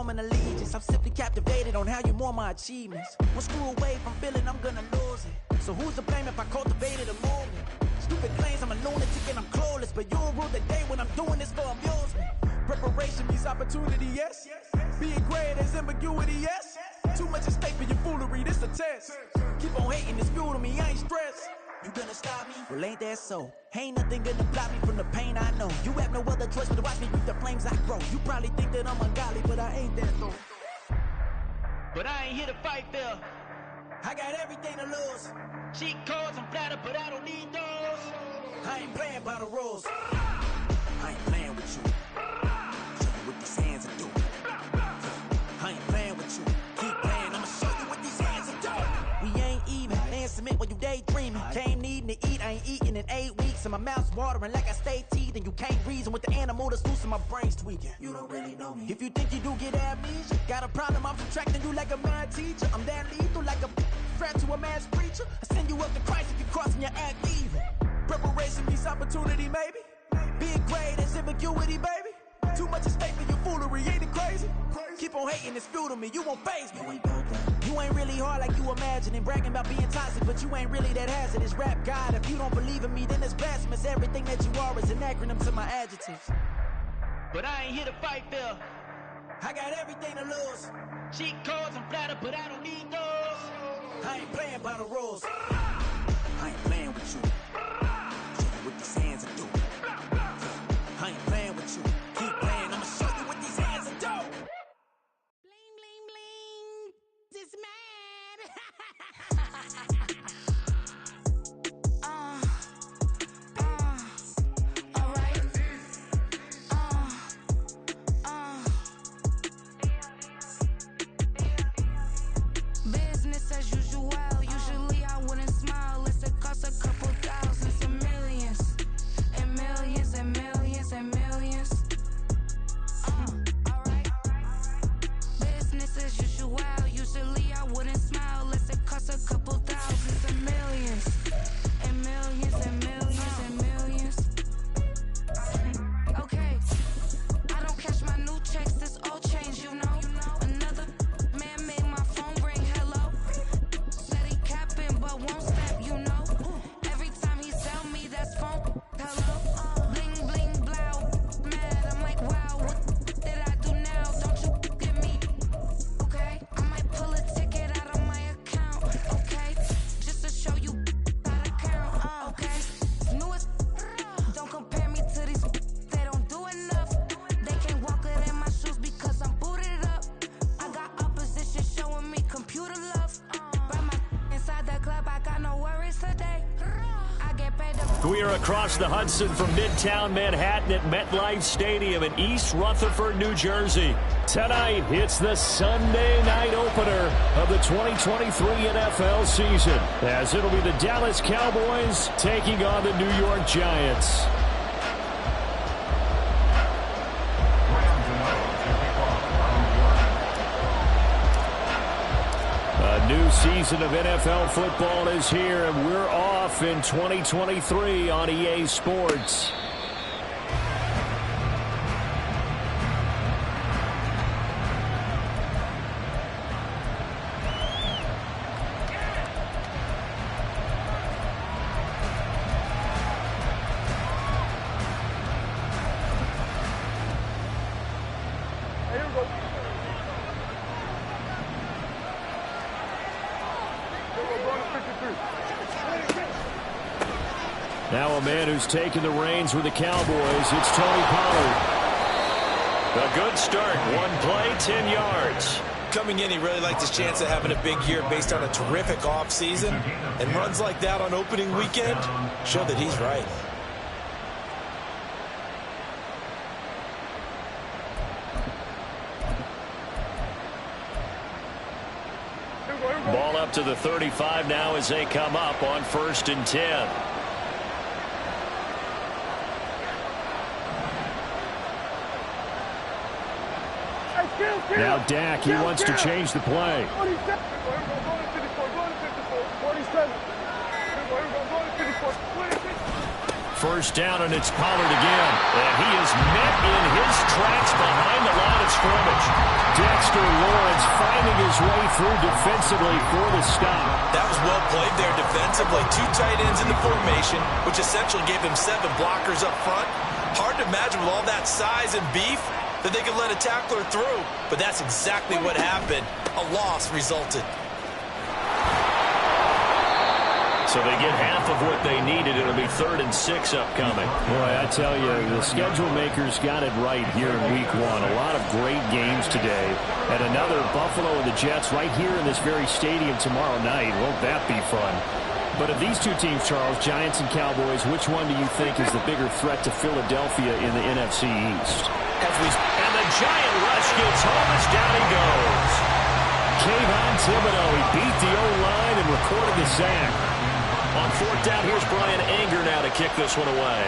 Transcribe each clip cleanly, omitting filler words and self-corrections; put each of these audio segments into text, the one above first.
an allegiance. I'm simply captivated on how you more my achievements. One screw away from feeling I'm gonna lose it. So who's to blame if I cultivated a movement? Stupid claims I'm a lunatic and I'm clueless, but you don't rule the day when I'm doing this for amusement. Preparation means opportunity, yes. Being great as ambiguity, yes. Too much at stake for your foolery, this a test. Keep on hating, it's fuel to me, I ain't stressed. You gonna stop me? Well, ain't that so? Ain't nothing gonna block me from the pain I know. You have no other choice but to watch me reap the flames I grow. You probably think that I'm ungodly, but I ain't that though. But I ain't here to fight fair. I got everything to lose. Cheat codes, I'm flattered, but I don't need those. I ain't playing by the rules. I ain't playing with you. Show you what these hands are doing. I ain't playing with you. Keep playing, I'ma show you what these hands are doing. We ain't even. They ain't submit when you daydreaming. Came needing to eat, I ain't eating in 8 weeks. And my mouth's watering like I stay teeth. And you can't reason with the animal that's loose and my brain's tweaking. You don't really know me. If you think you do get amnesia, got a problem, I'm subtracting you like a mad teacher. I'm that lethal like a threat to a mass preacher. I send you up to Christ if you crossing your act evil. Preparation means opportunity, maybe. Being great is ambiguity, baby. Too much at stake for your foolery, ain't it crazy? Keep on hating, it's fuel to me, you won't faze me. You ain't really hard like you imagine and bragging about being toxic, but you ain't really that hazardous. Rap God, if you don't believe in me, then it's blasphemous. Everything that you are is an acronym to my adjectives. But I ain't here to fight fair. I got everything to lose. Cheat codes, I'm flattered, but I don't need those. I ain't playing by the rules. I ain't playing with you. Show you what these hands are doing. I ain't playing with you. Keep playing, I'ma show you what these hands are doing. Bling, bling, bling. This mad. All right. Business as usual. Usually I wouldn't smile. Unless it costs a couple thousands and millions. And millions and millions and millions. Alright. Business as usual. Usually I wouldn't smile unless it costs a couple thousands and millions. And millions and millions and millions. Okay. I don't cash my new checks, this old change, you know. Another man made my phone ring, hello. Said he capping but won't step, you know. Every time he sell me, that's phone, hello. Bling, bling, blow, mad, I'm like, wow, what did I do now? Don't you get me, okay? I might pull a ticket out of my account, okay? Just to show you how to count, okay? Newest, don't compare me to these, they don't do enough. They can't walk it in my shoes because I'm booted up. I got opposition showing me computer love. Brought my inside the club, I got no worries today. I get paid to We are across the Hudson from Midtown Manhattan at MetLife Stadium in East Rutherford, New Jersey. Tonight, it's the Sunday night opener of the 2023 NFL season, as it'll be the Dallas Cowboys taking on the New York Giants. A new season of NFL football is here, and we're off in 2023 on EA Sports. Now a man who's taken the reins with the Cowboys, it's Tony Pollard. A good start, one play, 10 yards. Coming in, he really liked his chance of having a big year based on a terrific offseason. And runs like that on opening weekend show that he's right. Ball up to the 35 now as they come up on 1st and 10. Now Dak, he wants to change the play. First down, and it's Pollard again. And he is met in his tracks behind the line of scrimmage. Dak's Dexter Lawrence finding his way through defensively for the stop. That was well played there defensively. 2 tight ends in the formation, which essentially gave him 7 blockers up front. Hard to imagine with all that size and beef that they could let a tackler through. But that's exactly what happened. A loss resulted. So they get half of what they needed. It'll be 3rd and 6 upcoming. Boy, I tell you, the schedule makers got it right here in Week 1. A lot of great games today. And another Buffalo and the Jets right here in this very stadium tomorrow night. Won't that be fun? But of these two teams, Charles, Giants and Cowboys, which one do you think is the bigger threat to Philadelphia in the NFC East? And the Giant rush gets home as down he goes. Kayvon Thibodeau, he beat the O-line and recorded the sack. On 4th down, here's Brian Anger now to kick this one away.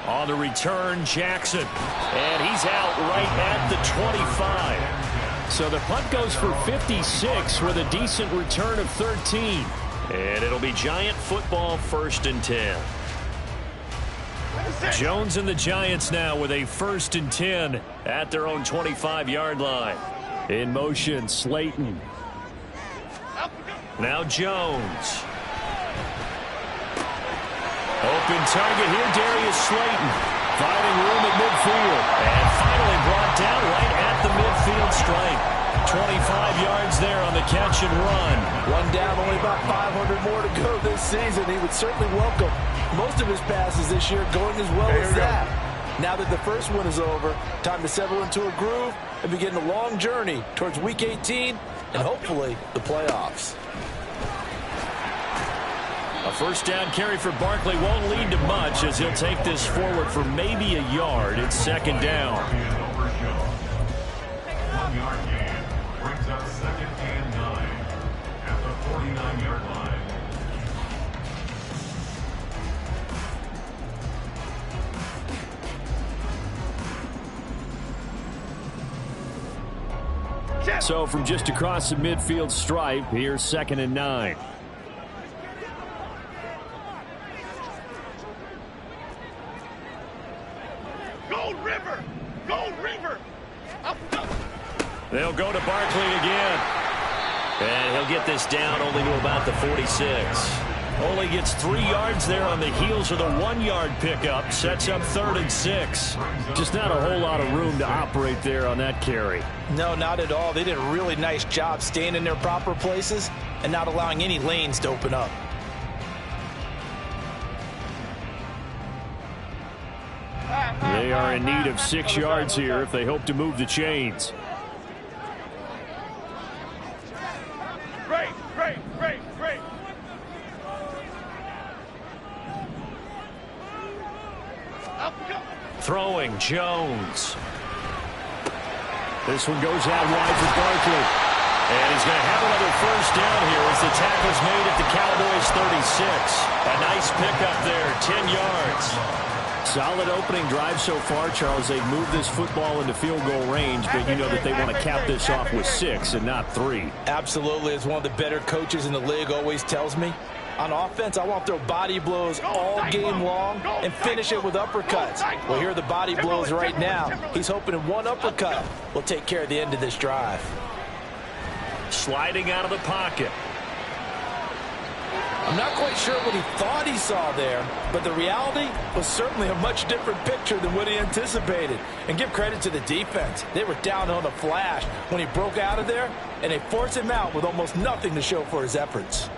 On the return, Jackson. And he's out right at the 25. So the punt goes for 56 with a decent return of 13. And it'll be Giant football, 1st and 10. Jones and the Giants now with a 1st and 10 at their own 25-yard line. In motion, Slayton. Now Jones. Open target here, Darius Slayton. Finding room at midfield. And finally brought down right at the midfield stripe. 25 yards there on the catch and run. One down, only about 500 more to go this season. He would certainly welcome most of his passes this year going as well as that. Now that the first one is over, time to settle into a groove and begin the long journey towards Week 18 and hopefully the playoffs. A 1st down carry for Barkley won't lead to much as he'll take this forward for maybe a yard. It's 2nd down. 1-yard gain brings up 2nd and 9 at the 49-yard line. So from just across the midfield stripe, here's 2nd and 9. Gold River! Gold River! They'll go to Barkley again. And he'll get this down only to about the 46. Only gets 3 yards there on the heels of the 1-yard pickup. Sets up 3rd and 6. Just not a whole lot of room to operate there on that carry. No, not at all. They did a really nice job staying in their proper places and not allowing any lanes to open up. They are in need of 6 yards here if they hope to move the chains. Great. Throwing, Jones. This one goes out wide for Barkley. And he's going to have another 1st down here as the tackle's made at the Cowboys 36. A nice pickup there, 10 yards. Solid opening drive so far, Charles. They've moved this football into field goal range, but you know that they want to cap this off with 6 and not 3. Absolutely. As one of the better coaches in the league always tells me, on offense, I want to throw body blows all game long and finish it with uppercuts. Well, here are the body blows right now. He's hoping in one uppercut will take care of the end of this drive. Sliding out of the pocket. I'm not quite sure what he thought he saw there, but the reality was certainly a much different picture than what he anticipated. And give credit to the defense. They were down on a flash when he broke out of there, and they forced him out with almost nothing to show for his efforts.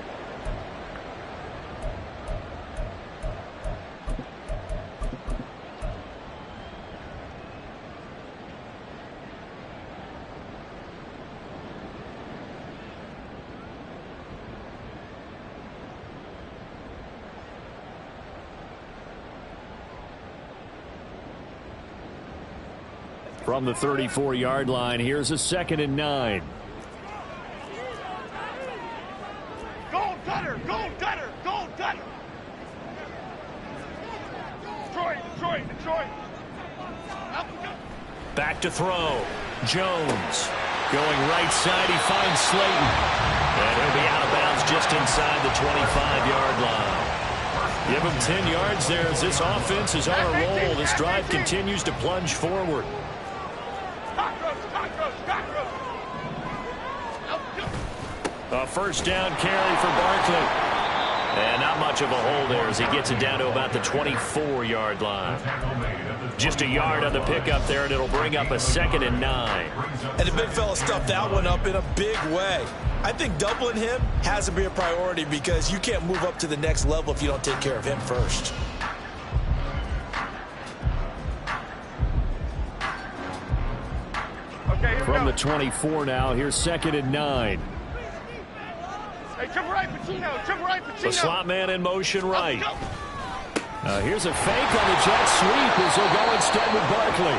From the 34-yard line, here's a 2nd and 9. Gold cutter! Detroit! Back to throw. Jones going right side. He finds Slayton. And he'll be out of bounds just inside the 25-yard line. Give him 10 yards there as this offense is on a roll. This drive continues to plunge forward. A first down carry for Barkley. And not much of a hole there as he gets it down to about the 24-yard line. Just a yard on the pickup there, and it'll bring up a 2nd and 9. And the big fella stuffed that one up in a big way. I think doubling him has to be a priority because you can't move up to the next level if you don't take care of him first. From the 24 now, here's 2nd and 9. Hey, jump right, Pacino. Jump right, Pacino. The slot man in motion right. Here's a fake on the jet sweep as they'll go instead with Barkley.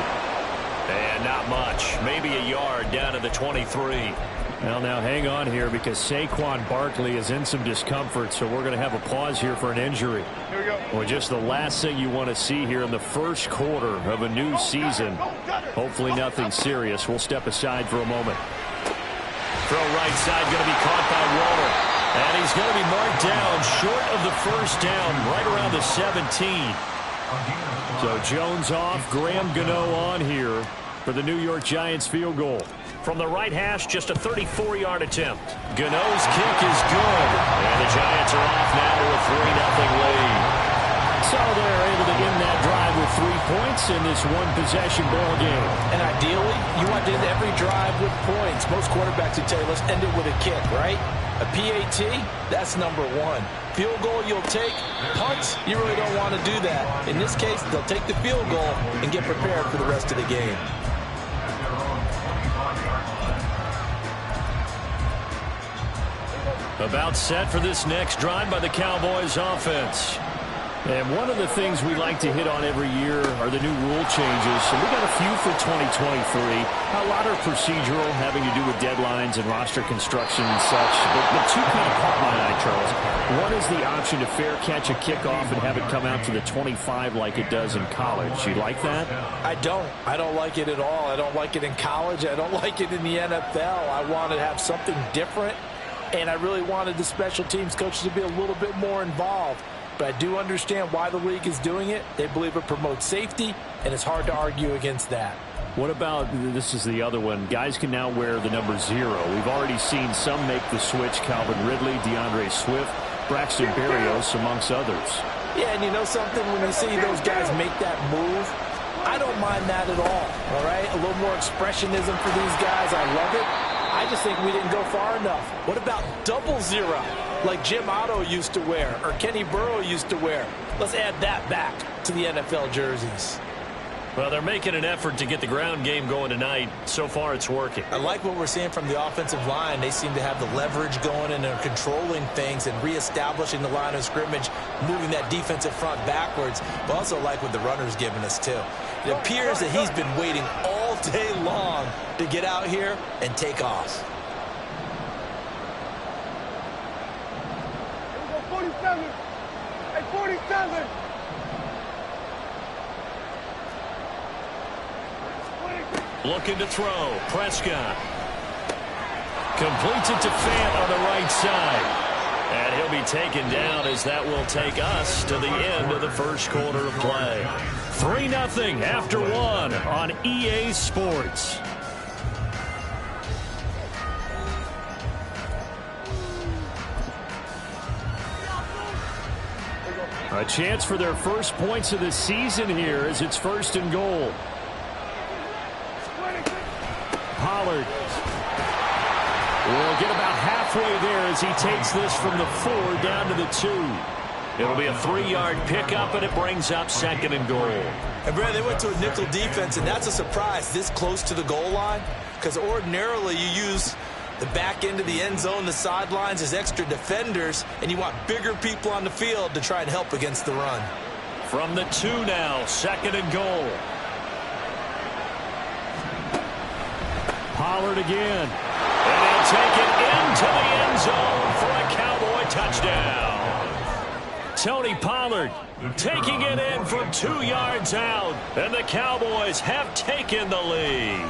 And not much. Maybe a yard down to the 23. Well, now hang on here because Saquon Barkley is in some discomfort, so we're going to have a pause here for an injury. Here we go. Well, just the last thing you want to see here in the first quarter of a new season. Hopefully nothing serious. We'll step aside for a moment. Throw right side going to be caught by Waller. And he's going to be marked down short of the first down, right around the 17. So Jones off, Graham Gano on here for the New York Giants field goal. From the right hash, just a 34-yard attempt. Gano's kick is good. And the Giants are off now to a 3-0 lead. So they're able to end that drive with 3 points in this one-possession ball game. And ideally, you want to end every drive with points. Most quarterbacks would tell you, let's end it with a kick, right? A PAT, that's number one. Field goal you'll take. Punts, you really don't want to do that. In this case, they'll take the field goal and get prepared for the rest of the game. About set for this next drive by the Cowboys offense. And one of the things we like to hit on every year are the new rule changes. And we got a few for 2023. A lot are procedural, having to do with deadlines and roster construction and such. But two kind of caught my eye, Charles. One is the option to fair catch a kickoff and have it come out to the 25 like it does in college. You like that? I don't. I don't like it at all. I don't like it in college. I don't like it in the NFL. I want to have something different. And I really wanted the special teams coaches to be a little bit more involved. But I do understand why the league is doing it. They believe it promotes safety, and it's hard to argue against that. What about, this is the other one, guys can now wear the number 0. We've already seen some make the switch, Calvin Ridley, DeAndre Swift, Braxton Berrios, amongst others. Yeah, and you know something? When you see those guys make that move, I don't mind that at all right? A little more expressionism for these guys. I love it. I just think we didn't go far enough. What about double 0? Like Jim Otto used to wear or Kenny Burrow used to wear. Let's add that back to the NFL jerseys. Well, they're making an effort to get the ground game going tonight. So far, it's working. I like what we're seeing from the offensive line. They seem to have the leverage going and they're controlling things and reestablishing the line of scrimmage, moving that defensive front backwards. But also like what the runner's giving us, too. It appears that he's been waiting all day long to get out here and take off. 47. Hey, 47. Looking to throw. Prescott. Completes it to Fant on the right side. And he'll be taken down as that will take us to the end of the first quarter of play. 3-0 after 1 on EA Sports. A chance for their first points of the season here as it's 1st and goal. Pollard will get about halfway there as he takes this from the 4 down to the 2. It'll be a 3-yard pickup, and it brings up 2nd and goal. And, Brad, they went to a nickel defense, and that's a surprise this close to the goal line because ordinarily you use the back end of the end zone, the sidelines as extra defenders, and you want bigger people on the field to try and help against the run. From the 2 now, 2nd and goal. Pollard again. And he'll take it into the end zone for a Cowboy touchdown. Tony Pollard taking it in from 2 yards out. And the Cowboys have taken the lead.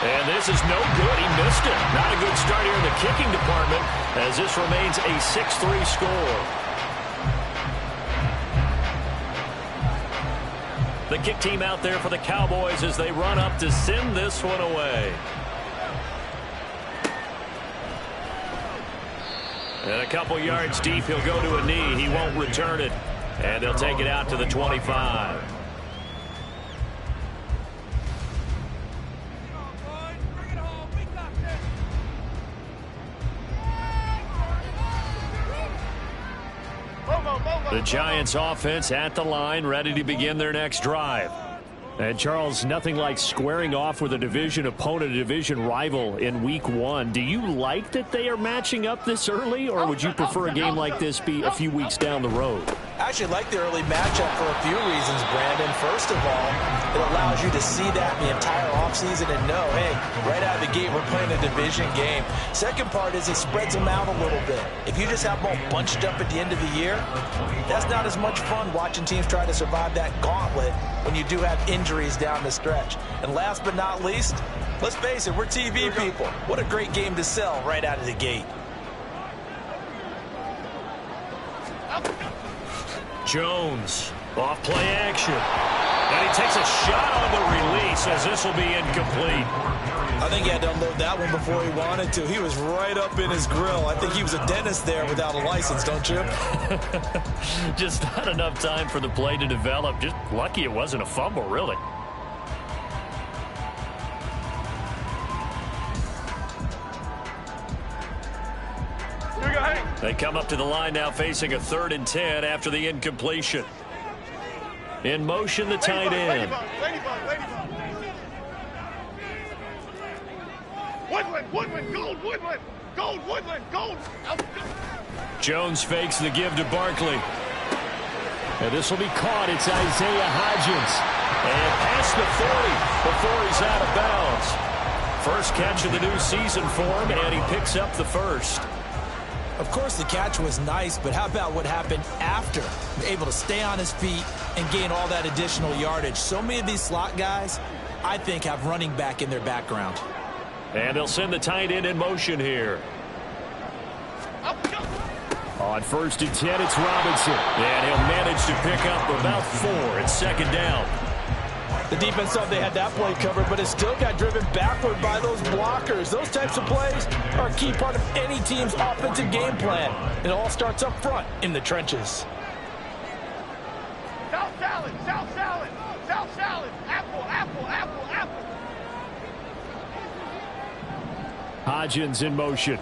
And this is no good. He missed it. Not a good start here in the kicking department as this remains a 6-3 score. The kick team out there for the Cowboys as they run up to send this one away. And a couple yards deep, he'll go to a knee. He won't return it. And they'll take it out to the 25. The Giants offense at the line, ready to begin their next drive. And, Charles, nothing like squaring off with a division opponent, a division rival in Week 1. Do you like that they are matching up this early, or would you prefer a game like this be a few weeks down the road? I actually like the early matchup for a few reasons, Brandon. First of all, it allows you to see that the entire offseason and know, hey, right out of the gate, we're playing a division game. Second part is it spreads them out a little bit. If you just have them all bunched up at the end of the year, that's not as much fun watching teams try to survive that gauntlet when you do have injuries down the stretch. And last but not least, let's face it, we're TV people. What a great game to sell right out of the gate. Jones, off play action. And he takes a shot on the release as this will be incomplete. I think he had to unload that one before he wanted to. He was right up in his grill. I think he was a dentist there without a license, don't you? Just not enough time for the play to develop. Just lucky it wasn't a fumble, really. They come up to the line now facing a 3rd and 10 after the incompletion. In motion, the tight end. Woodland, gold. Jones fakes the give to Barkley. And this will be caught. It's Isaiah Hodgins. And past the 40 before he's out of bounds. First catch of the new season for him, and he picks up the first. Of course, the catch was nice, but how about what happened after? Able to stay on his feet and gain all that additional yardage. So many of these slot guys, I think, have running back in their background. And they'll send the tight end in motion here. On 1st and 10, it's Robinson. And he'll manage to pick up about 4. It's 2nd down. The defense thought they had that play covered, but it still got driven backward by those blockers. Those types of plays are a key part of any team's offensive game plan. It all starts up front in the trenches. South salad. Apple. Hodgins in motion.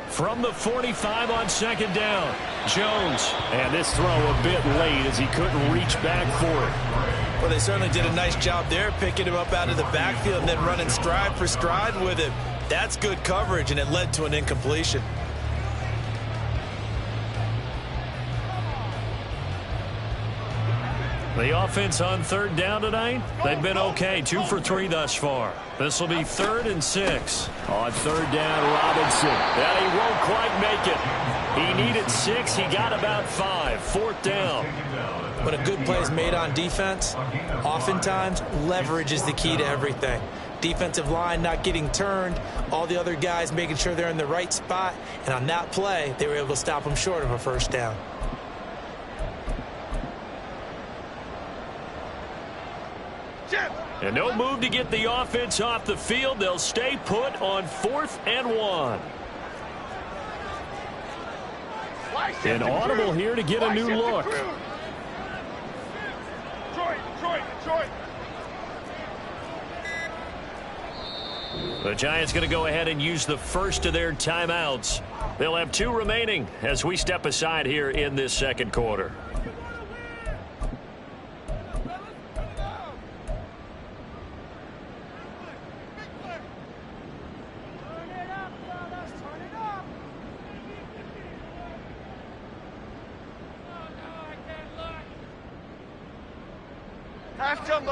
From the 45 on 2nd down. Jones. And this throw a bit late as he couldn't reach back for it. Well, they certainly did a nice job there, picking him up out of the backfield and then running stride for stride with him. That's good coverage, and it led to an incompletion. The offense on 3rd down tonight, they've been okay. 2 for 3 thus far. This will be 3rd and 6. On 3rd down, Robinson. And he won't quite make it. He needed 6. He got about 5. 4th down. When a good play is made on defense, oftentimes leverage is the key to everything. Defensive line not getting turned, all the other guys making sure they're in the right spot, and on that play, they were able to stop them short of a 1st down. And no move to get the offense off the field. They'll stay put on 4th and 1. An audible here to get a new look. Detroit. The Giants going to go ahead and use the first of their timeouts. They'll have 2 remaining as we step aside here in this 2nd quarter.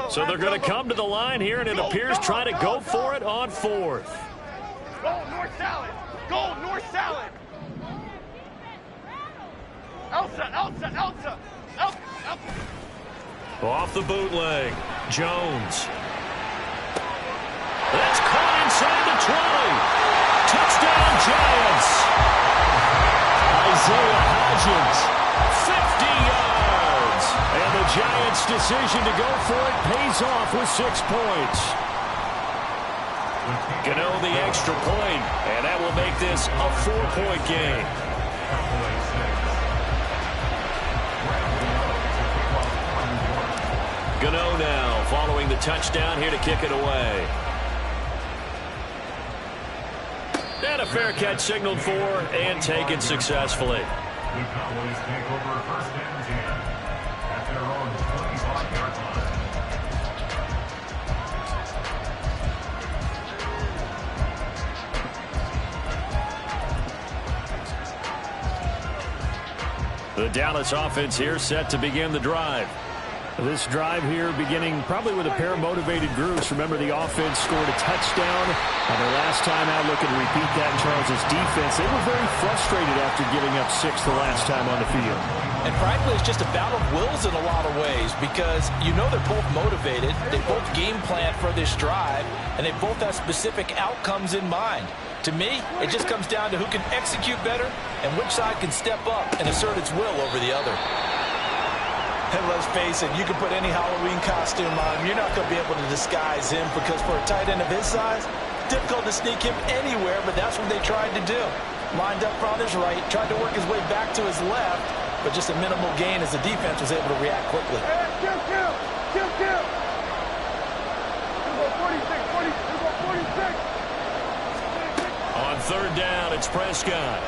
So they're going to come to the line here, and it appears trying to go for it on 4th. Gold, north salad. Elsa. Off the bootleg. Jones. 20. Touchdown, Giants. Isaiah Hodgins, 50 yards. And the Giants' decision to go for it pays off with 6 points. Gano the extra point, and that will make this a 4-point game. Gano now following the touchdown here to kick it away. And a fair catch signaled for and taken successfully. The Cowboys take over first and 10 at their own 25-yard line. The Dallas offense here set to begin the drive. This drive here beginning probably with a pair of motivated groups. Remember, the offense scored a touchdown on their last time out. Looking to repeat that in Charles' defense. They were very frustrated after giving up 6 the last time on the field. And frankly, it's just a battle of wills in a lot of ways because you know they're both motivated. They both game plan for this drive, and they both have specific outcomes in mind. To me, it just comes down to who can execute better and which side can step up and assert its will over the other. And let's face it, you can put any Halloween costume on him. You're not going to be able to disguise him because for a tight end of his size, difficult to sneak him anywhere, but that's what they tried to do. Lined up on his right, tried to work his way back to his left, but just a minimal gain as the defense was able to react quickly. Hey, kill. We'll go 46. On third down, it's Prescott.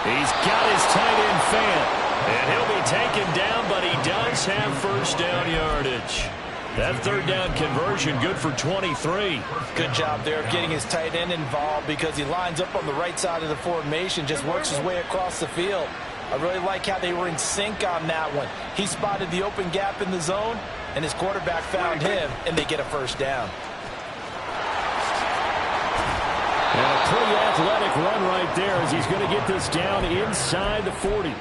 He's got his tight end Fant. And he'll be taken down, but he does have first down yardage. That third down conversion good for 23. Good job there of getting his tight end involved because he lines up on the right side of the formation, just works his way across the field. I really like how they were in sync on that one. He spotted the open gap in the zone, and his quarterback found him, and they get a first down. And a pretty athletic run right there as he's going to get this down inside the 40.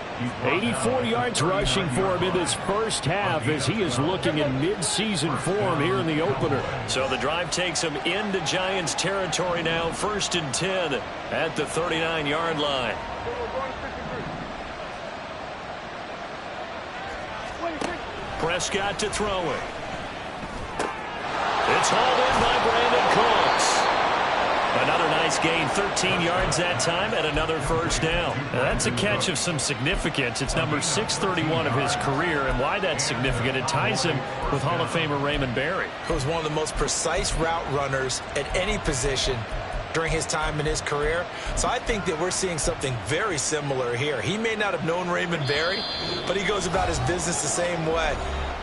84 yards rushing for him in this first half as he is looking in mid-season form here in the opener. So the drive takes him into Giants territory now, 1st and 10 at the 39-yard line. Prescott to throw it. It's hauled in by Brandon Cooks. Another nice gain, 13 yards that time, and another first down. Now that's a catch of some significance. It's number 631 of his career, and why that's significant, it ties him with Hall of Famer Raymond Berry. Who was one of the most precise route runners at any position during his time in his career. So I think that we're seeing something very similar here. He may not have known Raymond Berry, but he goes about his business the same way.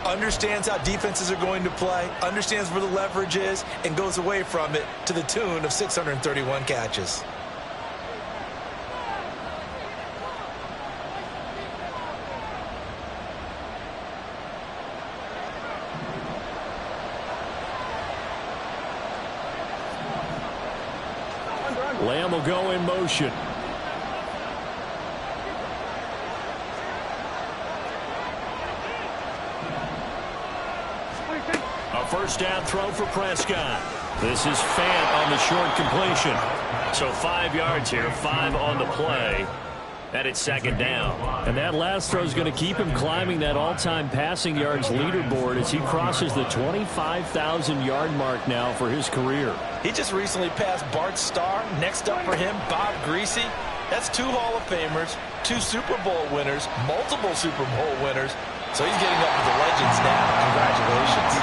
Understands how defenses are going to play, understands where the leverage is, and goes away from it to the tune of 631 catches. Lamb will go in motion. A first down throw for Prescott. This is Fant on the short completion. So 5 yards here, 5 on the play. And it's second down. And that last throw is going to keep him climbing that all-time passing yards leaderboard as he crosses the 25,000-yard mark now for his career. He just recently passed Bart Starr. Next up for him, Bob Greasy. That's 2 Hall of Famers, 2 Super Bowl winners, multiple Super Bowl winners. So he's getting up with the legends now. Congratulations.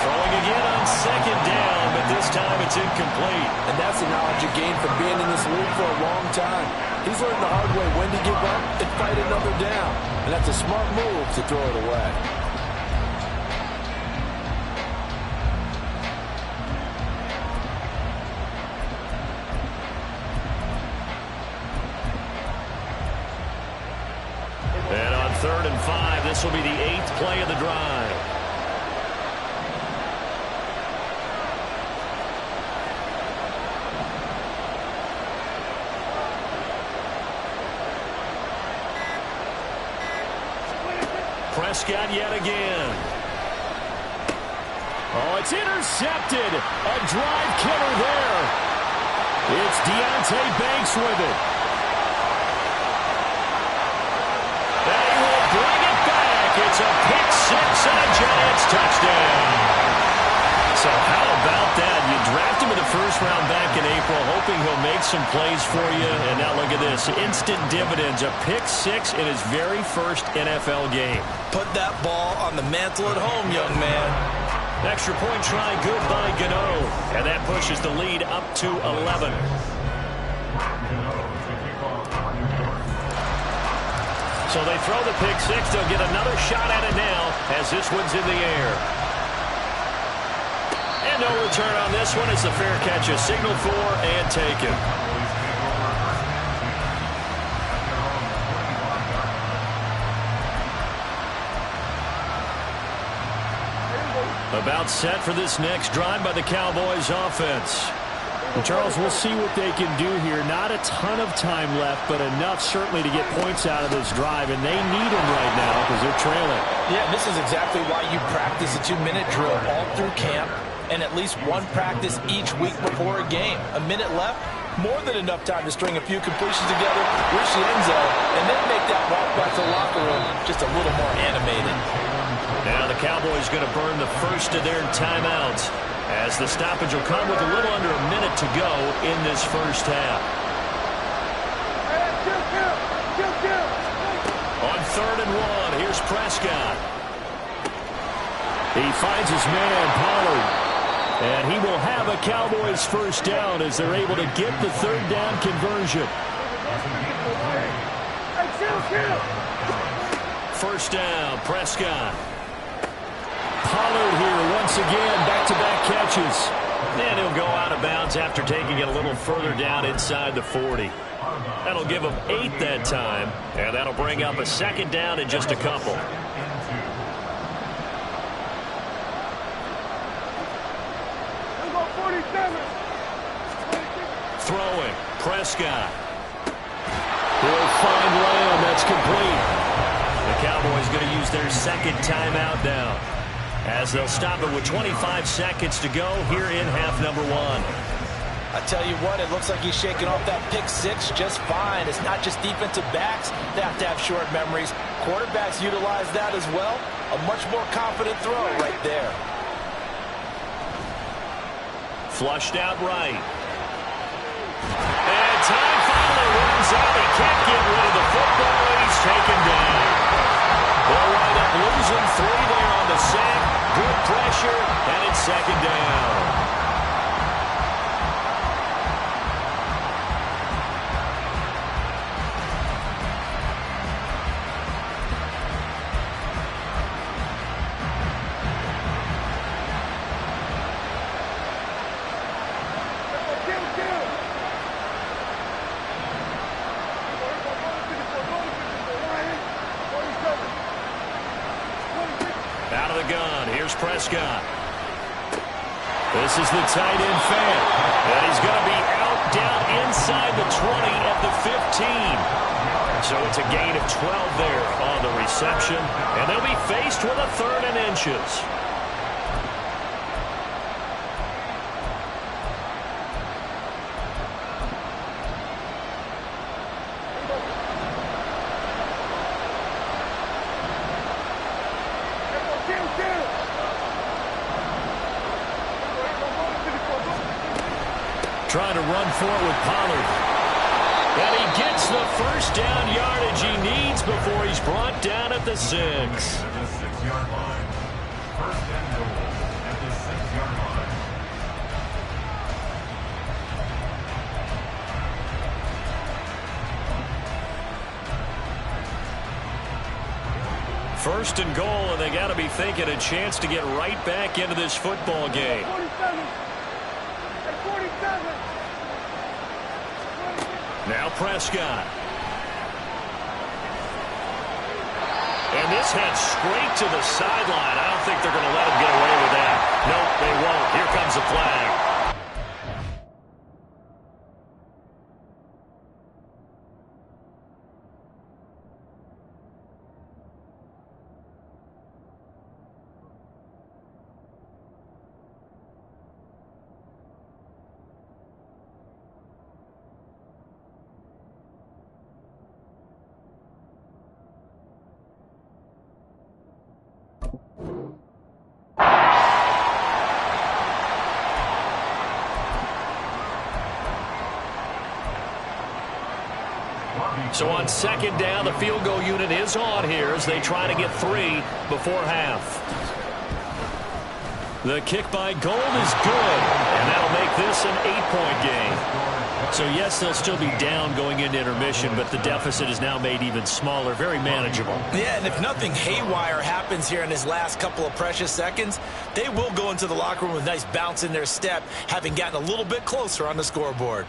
Throwing again on second down, but this time it's incomplete. And that's the knowledge you gain from being in this league for a long time. He's learned the hard way when to give up and fight another down. And that's a smart move to throw it away. And on 3rd and 5, this will be the 8th play of the drive. Prescott yet again. Oh, it's intercepted. A drive killer there. It's Deonte Banks with it. And he will bring it back. It's a pick six and a Giants touchdown. So how about that? You draft him in the first round back in April, hoping he'll make some plays for you. And now look at this. Instant dividends. A pick six in his very first NFL game. Put that ball on the mantle at home, young man. Extra point try, good by Gano. And that pushes the lead up to 11. So they throw the pick six. They'll get another shot at it now as this one's in the air. And no return on this one. It's a fair catch, a signal for and taken. About set for this next drive by the Cowboys offense. And Charles, we'll see what they can do here. Not a ton of time left, but enough certainly to get points out of this drive, and they need them right now because they're trailing. Yeah, this is exactly why you practice a 2-minute drill all through camp and at least one practice each week before a game. A minute left, more than enough time to string a few completions together, reach the end zone, and then make that walk back to the locker room just a little more animated. Now the Cowboys going to burn the first of their timeouts, as the stoppage will come with a little under a minute to go in this first half. On 3rd and 1, here's Prescott. He finds his man, Pollard. And he will have a Cowboys first down as they're able to get the 3rd down conversion. First down, Prescott. Pollard here once again, back-to-back catches. And he'll go out of bounds after taking it a little further down inside the 40. That'll give him 8 that time, and that'll bring up a 2nd down in just a couple. Throwing, Prescott. He'll find Lamb. That's complete. The Cowboys going to use their 2nd timeout now, as they'll stop it with 25 seconds to go here in half number 1. I tell you what, it looks like he's shaking off that pick six just fine. It's not just defensive backs that have to have short memories. Quarterbacks utilize that as well. A much more confident throw right there. Flushed out right. And time finally runs out. He can't get rid of the football, and he's taken down. They'll wind up losing 3 there on the sack. Good pressure, and it's 2nd down. Out of the gun, here's Prescott. This is the tight end fan. And he's going to be out down inside the 20 at the 15. So it's a gain of 12 there on the reception. And they'll be faced with a 3rd and inches. Trying to run for it with Pollard. And he gets the first down yardage he needs before he's brought down at the 6. At the 6-yard line. First and goal at the 6-yard line. First and goal, and they got to be thinking a chance to get right back into this football game. 47. Now Prescott. And this head straight to the sideline. I don't think they're going to let him get away with that. Nope, they won't. Here comes the flag. So on second down, the field goal unit is on here as they try to get 3 before half. The kick by Gold is good, and that'll make this an 8-point game. So, yes, they'll still be down going into intermission, but the deficit is now made even smaller, very manageable. Yeah, and if nothing haywire happens here in his last couple of precious seconds, they will go into the locker room with a nice bounce in their step, having gotten a little bit closer on the scoreboard.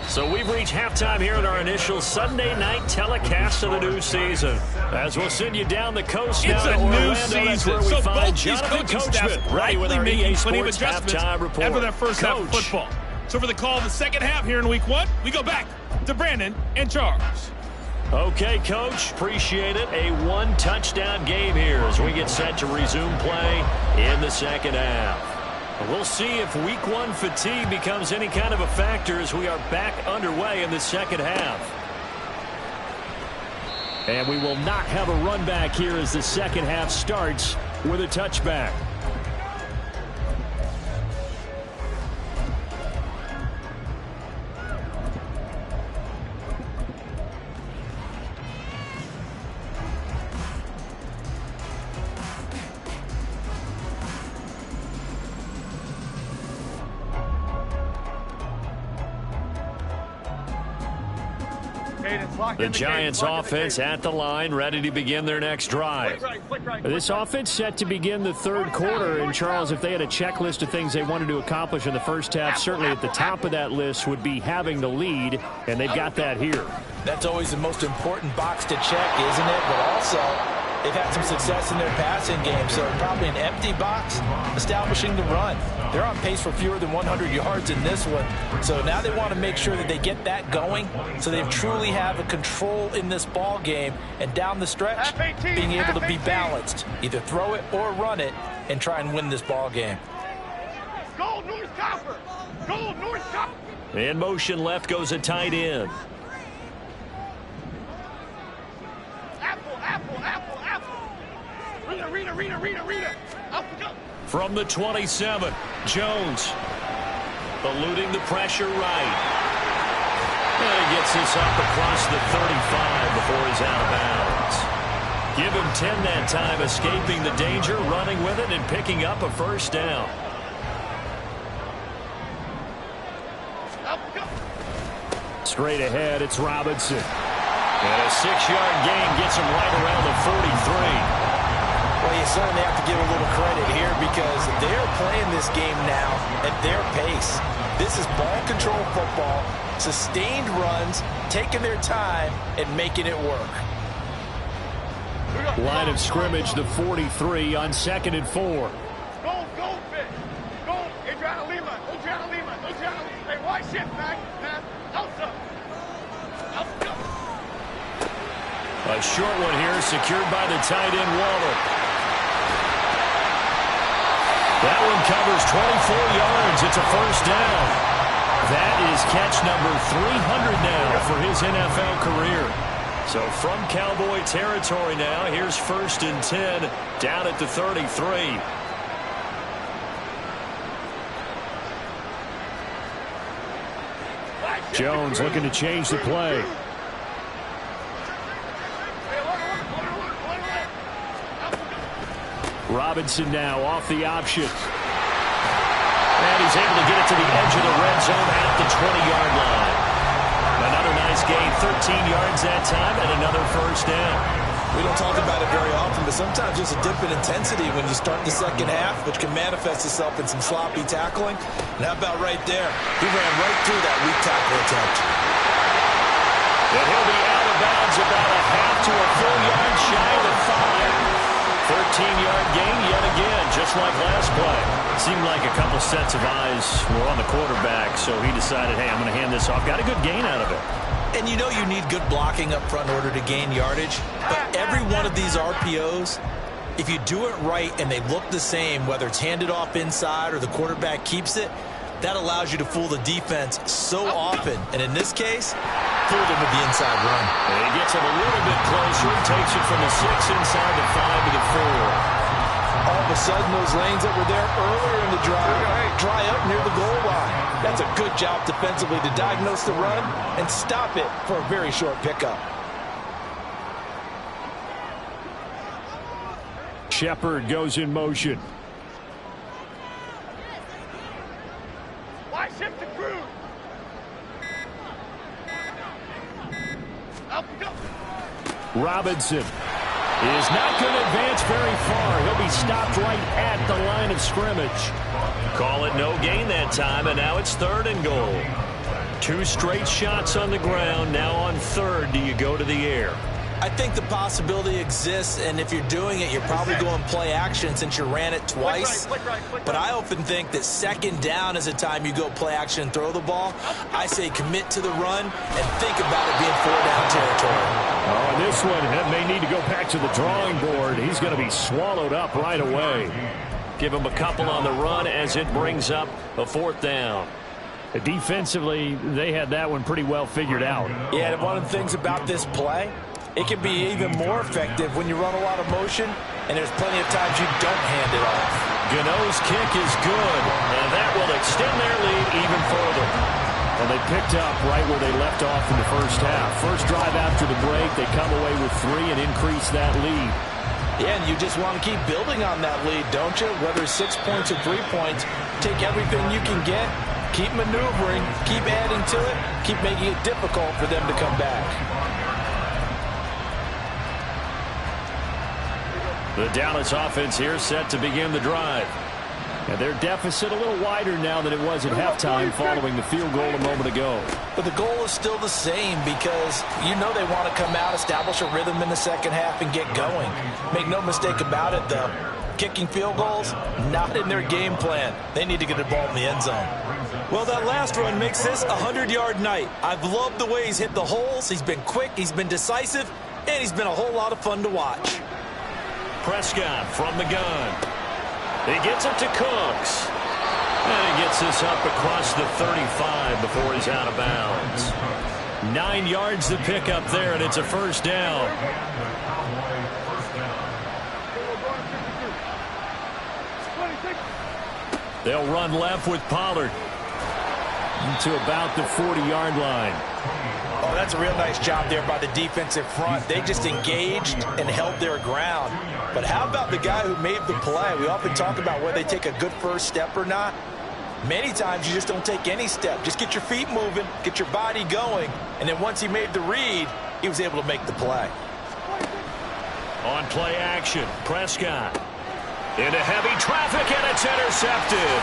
So we've reached halftime here in our initial Sunday night telecast of the new season. As we'll send you down the coast now to Orlando. That's where we find Jonathan Coachman ready with our EA Sports halftime report. After that first half of football. So for the call of the second half here in week 1, we go back to Brandon and Charles. Okay, Coach. Appreciate it. A 1-touchdown game here as we get set to resume play in the second half. We'll see if week 1 fatigue becomes any kind of a factor as we are back underway in the second half. And we will not have a run back here as the second half starts with a touchback. The Giants offense at the line, ready to begin their next drive. This offense set to begin the third quarter. And, Charles, if they had a checklist of things they wanted to accomplish in the first half, certainly at the top of that list would be having the lead, and they've got that here. That's always the most important box to check, isn't it? But also, they've had some success in their passing game, so probably an empty box establishing the run. They're on pace for fewer than 100 yards in this one. So now they want to make sure that they get that going so they truly have a control in this ball game and down the stretch being able to be balanced. Either throw it or run it and try and win this ball game. Gold, North Copper! Gold, North Copper! In motion left goes a tight end. Rita. From the 27, Jones eluding the pressure right. And he gets this up across the 35 before he's out of bounds. Give him 10 that time, escaping the danger, running with it, and picking up a first down. Straight ahead, it's Robinson. And a 6-yard gain gets him right around the 43. Well, you certainly have to give a little credit here because they're playing this game now at their pace. This is ball control football, sustained runs, taking their time, and making it work. Line of scrimmage, the 43 on 2nd and 4. Gold, fish. Gold, Adriana Lima. Hey, why shift, man? Elsa. A short one here, secured by the tight end, Waller. That one covers 24 yards. It's a first down. That is catch number 300 now for his NFL career. So from Cowboy territory now, here's 1st and 10 down at the 33. Jones looking to change the play. Robinson now off the option. And he's able to get it to the edge of the red zone at the 20-yard line. Another nice gain, 13 yards that time, and another first down. We don't talk about it very often, but sometimes there's a dip in intensity when you start the second half, which can manifest itself in some sloppy tackling. And how about right there? He ran right through that weak tackle attempt. And he'll be out of bounds about a half to a full yard shy of the 5. 13-yard gain yet again, just like last play. It seemed like a couple sets of eyes were on the quarterback, so he decided, hey, I'm going to hand this off. Got a good gain out of it. And you know you need good blocking up front in order to gain yardage. But every one of these RPOs, if you do it right and they look the same, whether it's handed off inside or the quarterback keeps it, that allows you to fool the defense so often. And in this case, fooled him with the inside run. And he gets it a little bit closer. Takes it from the 6 inside the 5 to the 4. All of a sudden, those lanes that were there earlier in the drive dry up near the goal line. That's a good job defensively to diagnose the run and stop it for a very short pickup. Shepard goes in motion. Why shift the crew? Up, go. Robinson is not going to advance very far. He'll be stopped right at the line of scrimmage. Call it no gain that time, and now it's 3rd and goal. 2 straight shots on the ground. Now on 3rd, do you go to the air? I think the possibility exists, and if you're doing it, you're probably going play action since you ran it twice. Flick right. But I often think that 2nd down is a time you go play action and throw the ball. I say commit to the run and think about it being 4-down territory. Oh, and this one may need to go back to the drawing board. He's going to be swallowed up right away. Give him a couple on the run as it brings up a 4th down. Defensively, they had that one pretty well figured out. Yeah, and one of the things about this play, it can be even more effective when you run a lot of motion, and there's plenty of times you don't hand it off. Gano's kick is good, and that will extend their lead even further. And they picked up right where they left off in the first half. First drive after the break, they come away with 3 and increase that lead. Yeah, and you just want to keep building on that lead, don't you? Whether it's 6 points or 3 points, take everything you can get, keep maneuvering, keep adding to it, keep making it difficult for them to come back. The Dallas offense here set to begin the drive. And their deficit a little wider now than it was at halftime following the field goal a moment ago. But the goal is still the same because you know they want to come out, establish a rhythm in the second half, and get going. Make no mistake about it, though. Kicking field goals, not in their game plan. They need to get the ball in the end zone. Well, that last run makes this a 100-yard night. I've loved the way he's hit the holes. He's been quick, he's been decisive, and he's been a whole lot of fun to watch. Prescott from the gun. He gets it to Cooks. And he gets this up across the 35 before he's out of bounds. 9 yards to pick up there, and it's a 1st down. They'll run left with Pollard to about the 40-yard line. Oh, that's a real nice job there by the defensive front. They just engaged and held their ground. But how about the guy who made the play? We often talk about whether they take a good first step or not. Many times you just don't take any step. Just get your feet moving, get your body going, and then once he made the read, he was able to make the play. On play action, Prescott into heavy traffic, and it's intercepted.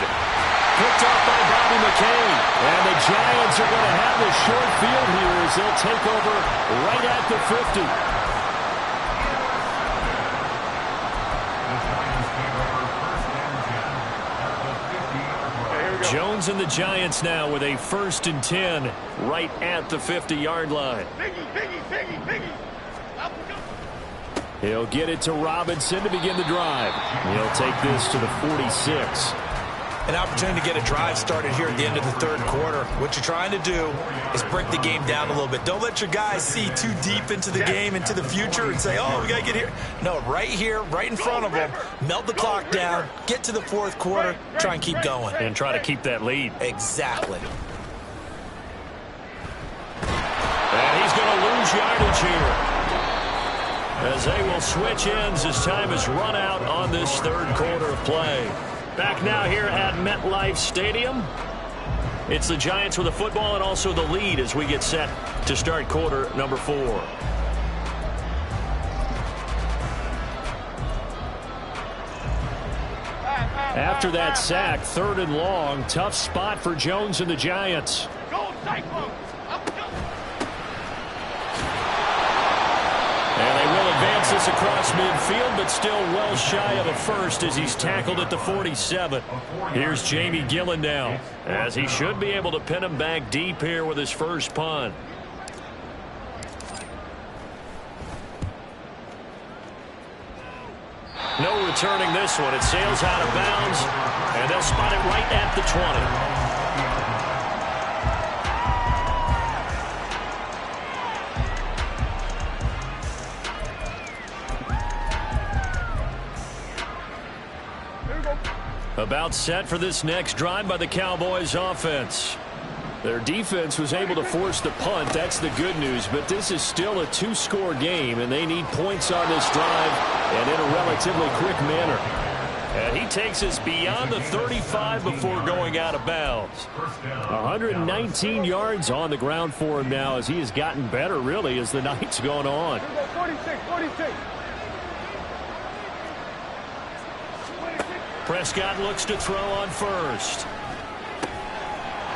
Picked up by Bobby McCain. And the Giants are going to have the short field here as they'll take over right at the 50. Jones and the Giants now with a 1st and 10 right at the 50-yard line. Biggie. Up, go. He'll get it to Robinson to begin the drive. He'll take this to the 46. An opportunity to get a drive started here at the end of the 3rd quarter. What you're trying to do is break the game down a little bit. Don't let your guys see too deep into the game, into the future, and say, oh, we got to get here. No, right here, right in front of them, melt the clock down, get to the 4th quarter, try and keep going. And try to keep that lead. Exactly. And he's going to lose yardage here, as they will switch ends as time is run out on this 3rd quarter of play. Back now here at MetLife Stadium. It's the Giants with the football and also the lead as we get set to start quarter number 4. After that sack, 3rd and long, tough spot for Jones and the Giants. Go, Cyclone. Up, go. And they will advance this across midfield, but still well shy of a first as he's tackled at the 47. Here's Jamie Gillen now, as he should be able to pin him back deep here with his first punt. No returning this one. It sails out of bounds, and they'll spot it right at the 20. About set for this next drive by the Cowboys offense. Their defense was able to force the punt. That's the good news. But this is still a two-score game, and they need points on this drive and in a relatively quick manner. And he takes us beyond the 35 before going out of bounds. 119 yards on the ground for him now as he has gotten better, really, as the night's gone on. 46. Prescott looks to throw on first.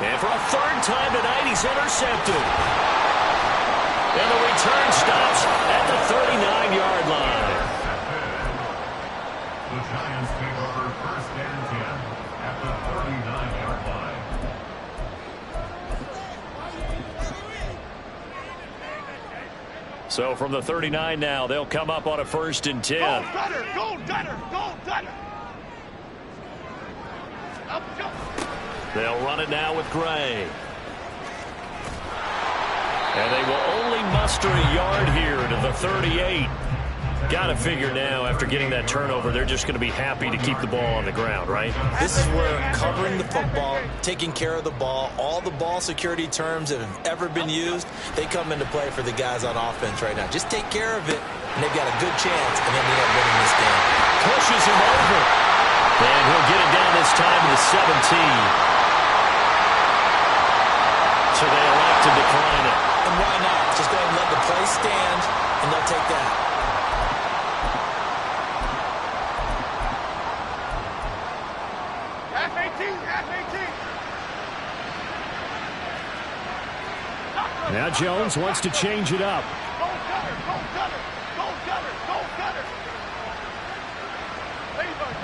And for a third time tonight, he's intercepted. And the return stops at the 39-yard line. The Giants take over first and 10 at the 39-yard line. So from the 39 now, they'll come up on a first and 10. Go Gunner! Go Gunner! Go Gunner! Up, go! They'll run it now with Gray. And they will only muster a yard here to the 38. Got to figure now, after getting that turnover, they're just going to be happy to keep the ball on the ground, right? This is where covering the football, taking care of the ball, all the ball security terms that have ever been used, they come into play for the guys on offense right now. Just take care of it, and they've got a good chance, and then we end up winning this game. Pushes him over. And he'll get it down this time to the 17. So they elect to decline it. And why not? Just go ahead and let the play stand, and they'll take that. Half 18. Now Jones wants to change it up. Go Gunner! Go Gunner! Go Gunner! Go Gunner! Ladybug!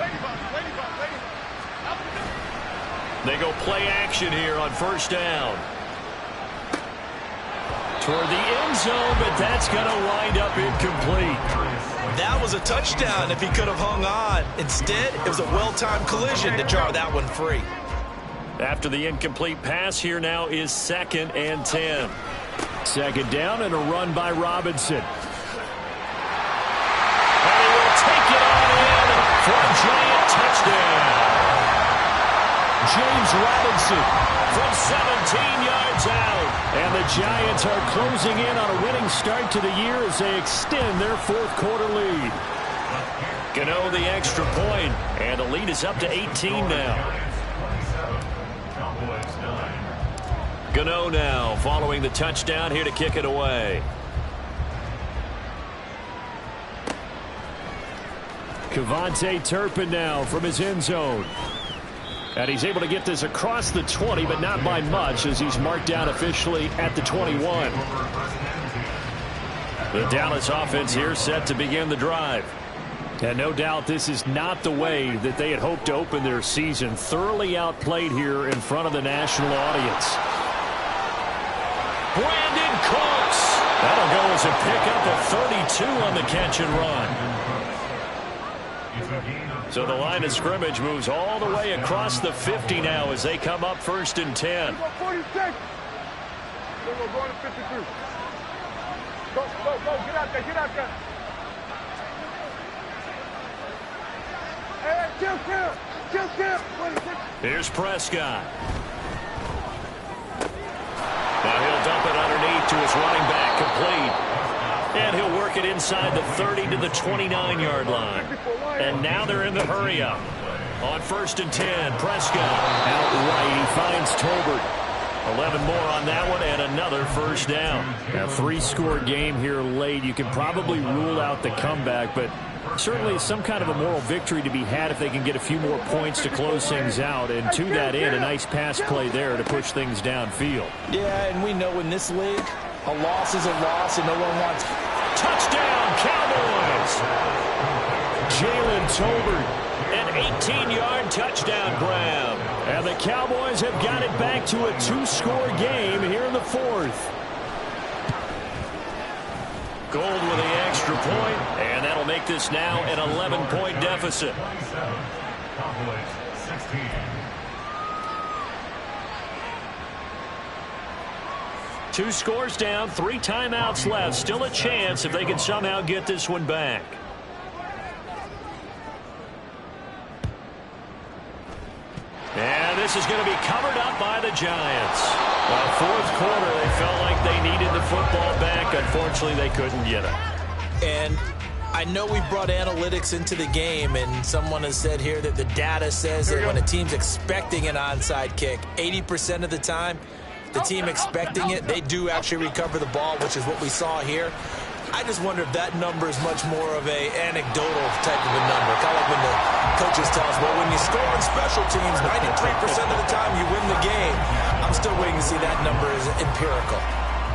They go play action here on first down. Toward the end zone, but that's going to wind up incomplete. That was a touchdown if he could have hung on. Instead, it was a well-timed collision to jar that one free. After the incomplete pass, here now is 2nd and 10. Second down and a run by Robinson. And he will take it on in for a giant touchdown. James Robinson from 17 yards out. And the Giants are closing in on a winning start to the year as they extend their fourth-quarter lead. Gano the extra point, and the lead is up to 18 now. Gano now following the touchdown here to kick it away. Kevontae Turpin now from his end zone. And he's able to get this across the 20, but not by much as he's marked down officially at the 21. The Dallas offense here set to begin the drive. And no doubt this is not the way that they had hoped to open their season. Thoroughly outplayed here in front of the national audience. Brandon Cooks. That'll go as a pickup of 32 on the catch and run. So the line of scrimmage moves all the way across the 50 now as they come up first and 10. 46. We're going to 53. Go, get out there. Hey, chill. 26. Here's Prescott. Now he'll dump it underneath to his running back, complete. And he'll work it inside the 30 to the 29-yard line. And now they're in the hurry-up. On first and 10, Prescott. Outright, he finds Tolbert. 11 more on that one and another first down. A three-score game here late. You can probably rule out the comeback, but certainly some kind of a moral victory to be had if they can get a few more points to close things out. And to that end, a nice pass play there to push things downfield. Yeah, and we know in this league, a loss is a loss, and no one wants. Touchdown, Cowboys! Jalen Tolbert, an 18-yard touchdown grab. And the Cowboys have got it back to a two-score game here in the fourth. Gold with the extra point, and that'll make this now an 11-point deficit. Cowboys 16. Two scores down, 3 timeouts left. Still a chance if they can somehow get this one back. this is going to be covered up by the Giants. Fourth quarter, they felt like they needed the football back. Unfortunately, they couldn't get it. And I know we brought analytics into the game, and someone has said here that the data says that when a team's expecting an onside kick, 80% of the time, the team expecting it, they do actually recover the ball, which is what we saw here. I just wonder if that number is much more of a anecdotal type of a number. Kind of like when the coaches tell us, well, when you score on special teams, 93% of the time you win the game. I'm still waiting to see that number is empirical.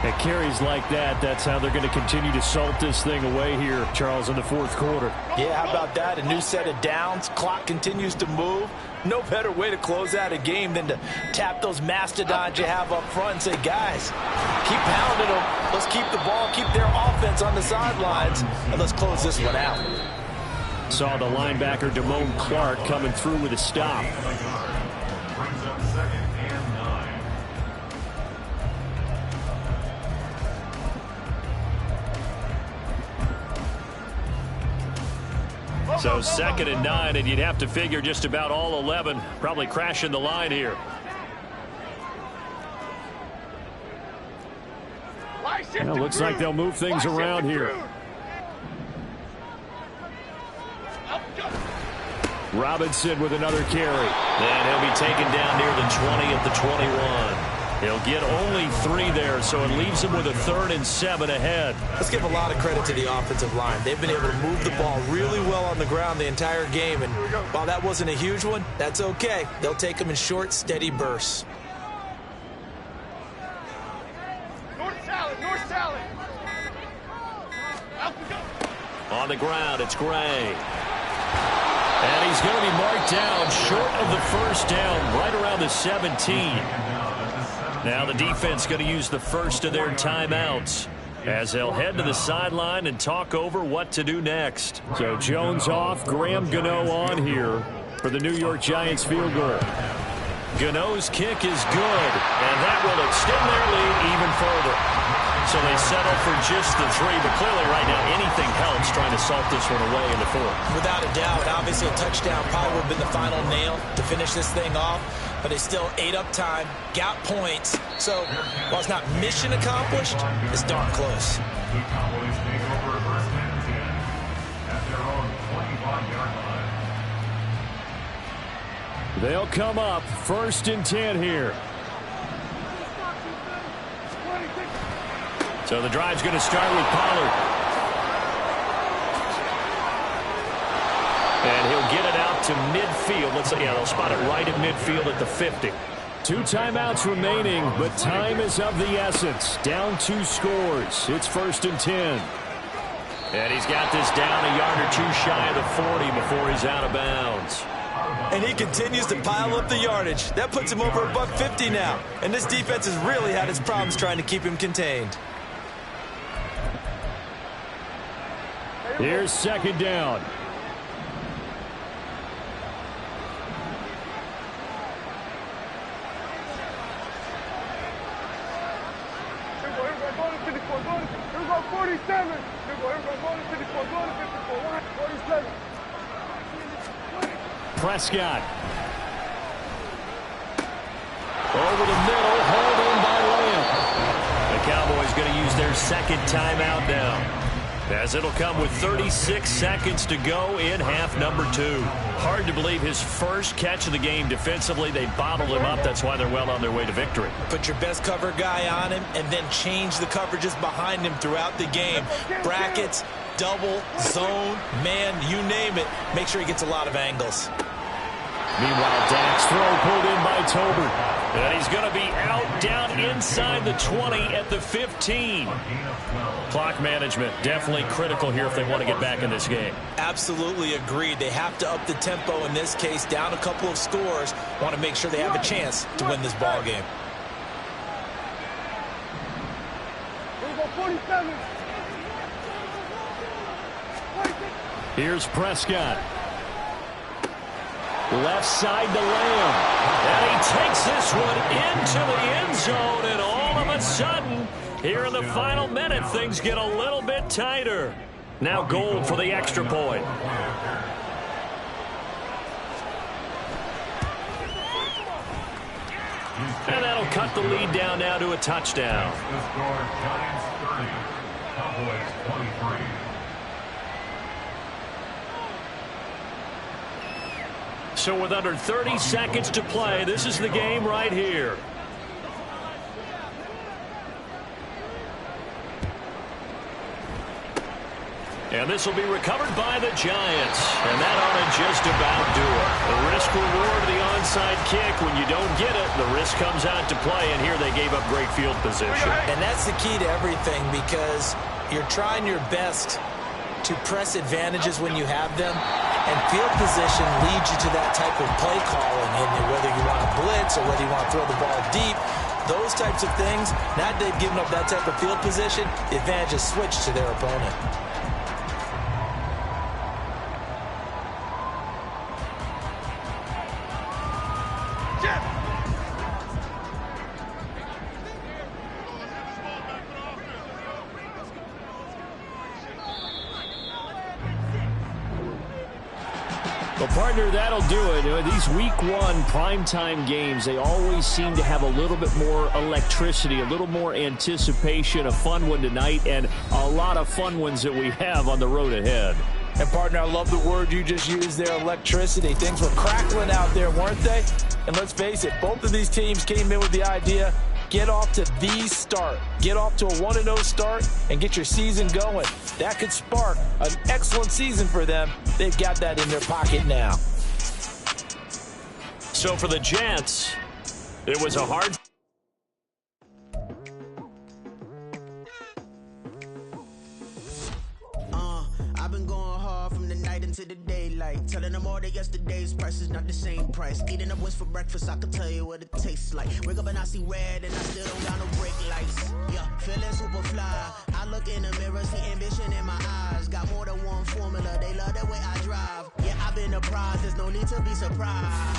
At carries like that, that's how they're going to continue to salt this thing away here, Charles, in the fourth quarter. Yeah, how about that? A new set of downs. Clock continues to move. No better way to close out a game than to tap those mastodons you have up front and say, guys, keep pounding them. Let's keep the ball, keep their offense on the sidelines, and let's close this one out. Saw the linebacker, Damone Clark, coming through with a stop. Brings up 2nd and 9. So 2nd and 9, and you'd have to figure just about all 11 probably crashing the line here. Well, looks like they'll move things around here. Robinson with another carry. And he'll be taken down near the 20 at the 21. He'll get only 3 there, so it leaves him with a 3rd and 7 ahead. Let's give a lot of credit to the offensive line. They've been able to move the ball really well on the ground the entire game, and while that wasn't a huge one, that's okay. They'll take them in short, steady bursts. North salad. On the ground, it's Gray. And he's going to be marked down short of the first down, right around the 17. Now the defense going to use the first of their timeouts as they'll head to the sideline and talk over what to do next. So Jones off, Graham Gano on here for the New York Giants field goal. Gano's kick is good, and that will extend their lead even further. So they settle for just the 3, but clearly right now anything helps trying to salt this one away in the 4th. Without a doubt, obviously a touchdown probably would have been the final nail to finish this thing off, but they still ate up time, got points. So while it's not mission accomplished, it's darn close. The Cowboys take over 1st and 10 at their own 25-yard line. They'll come up 1st and 10 here. So the drive's going to start with Pollard. And he'll get it out to midfield. Let's say, yeah, they'll spot it right at midfield at the 50. 2 timeouts remaining, but time is of the essence. Down 2 scores. It's 1st and 10. And he's got this down a yard or 2 shy of the 40 before he's out of bounds. And he continues to pile up the yardage. That puts him over $150 now. And this defense has really had its problems trying to keep him contained. Here's 2nd down. Prescott. Over the middle, hauled in by Lamb. The Cowboys going to use their 2nd timeout now, as it'll come with 36 seconds to go in half number 2. Hard to believe his first catch of the game defensively. They bottled him up. That's why they're well on their way to victory. Put your best cover guy on him and then change the coverages behind him throughout the game. Brackets, double, zone, man, you name it. Make sure he gets a lot of angles. Meanwhile, Dak's throw pulled in by Tolbert. And he's going to be out down inside the 20 at the 15. Clock management definitely critical here if they want to get back in this game. Absolutely agreed. They have to up the tempo in this case, down a couple of scores. Want to make sure they have a chance to win this ball game. Here's Prescott. Left side to Lamb. And he takes this one into the end zone, and all of a sudden, here in the final minute, things get a little bit tighter. Now Gold for the extra point. And that'll cut the lead down now to a touchdown. The score, Giants 30, Cowboys 23. So with under 30 seconds to play, this is the game right here. And this will be recovered by the Giants. And that ought to just about do it. The risk-reward of the onside kick. When you don't get it, the risk comes out to play. And here they gave up great field position. And that's the key to everything, because you're trying your best to press advantages when you have them. And field position leads you to that type of play calling. And whether you want to blitz or whether you want to throw the ball deep, those types of things, now that they've given up that type of field position, the advantage is switched to their opponent. Well, partner, that'll do it. These week one primetime games, they always seem to have a little bit more electricity, a little more anticipation, a fun one tonight, and a lot of fun ones that we have on the road ahead. And, partner, I love the word you just used there, electricity. Things were crackling out there, weren't they? And let's face it, both of these teams came in with the idea, get off to the start. Get off to a 1-0 start and get your season going. That could spark an excellent season for them. They've got that in their pocket now. So for the Jets, it was a hard... I've been going hard from the night into the daylight, telling them all that yesterday's price is not the same price. Eating up wings for breakfast, I can tell you what it tastes like. Wake up and I see red and I still don't got no brake lights. Yeah, feeling super fly. I look in the mirror, see ambition in my eyes. Got more than one formula, they love the way I drive. Yeah, I've been apprised, there's no need to be surprised.